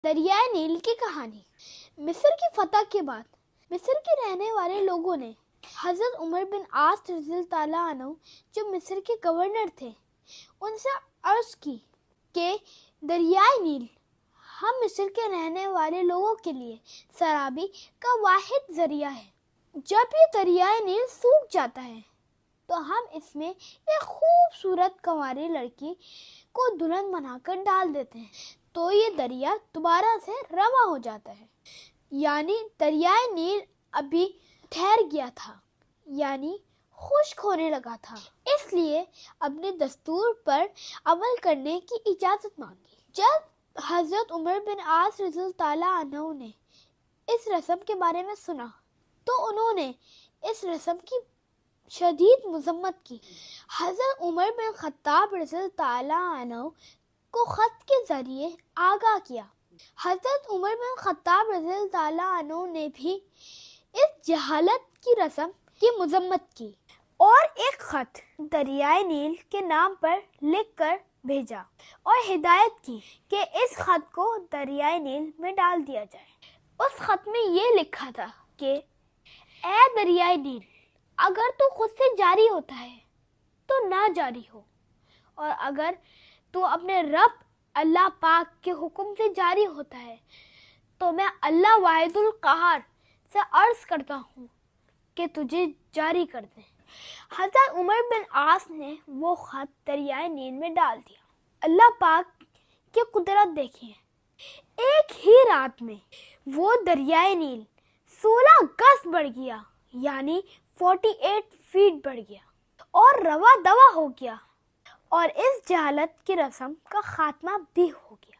دریائے نیل کی کہانی۔ مصر کی فتح کے بعد مصر کے رہنے والے لوگوں نے حضرت عمر بن عاص رضی اللہ تعالیٰ عنہ جو مصر کے گورنر تھے ان سے عرض کی کہ دریائے نیل ہم مصر کے رہنے والے لوگوں کے لیے سرابی کا واحد ذریعہ ہے۔ جب یہ دریائے نیل سوکھ جاتا ہے تو ہم اس میں ایک خوبصورت کنواری لڑکی کو دلہن بنا کر ڈال دیتے ہیں تو یہ دریا دوبارہ سے رواں ہو جاتا ہے۔ یعنی دریائے نیل ابھی ٹھہر گیا تھا، یعنی خشک ہونے لگا تھا، اس لیے اپنے دستور پر عمل کرنے کی اجازت مانگی۔ جب حضرت عمر بن عاص رضی اللہ تعالیٰ عنہ نے اس رسم کے بارے میں سنا تو انہوں نے اس رسم کی شدید مذمت کی۔ حضرت عمر بن خطاب رضی اللہ تعالیٰ عنہ کو خط کے ذریعے آگاہ کیا۔ حضرت عمر بن خطاب رضی اللہ تعالیٰ عنہ نے بھی اس جہالت کی رسم کی مذمت کی اور ایک خط دریائے نیل کے نام پر لکھ کر بھیجا اور ہدایت کی کہ اس خط کو دریائے نیل میں ڈال دیا جائے۔ اس خط میں یہ لکھا تھا کہ اے دریائے نیل، اگر تو خود سے جاری ہوتا ہے تو نہ جاری ہو، اور اگر تو اپنے رب اللہ پاک کے حکم سے جاری ہوتا ہے تو میں اللہ واحد القہار سے عرض کرتا ہوں کہ تجھے جاری کر دیں۔ حضرت عمر بن عاص نے وہ خط دریائے نیل میں ڈال دیا۔ اللہ پاک کی قدرت دیکھیں، ایک ہی رات میں وہ دریائے نیل 16 گز بڑھ گیا، یعنی 48 فیٹ بڑھ گیا اور رواں دواں ہو گیا، اور اس جہالت کی رسم کا خاتمہ بھی ہو گیا۔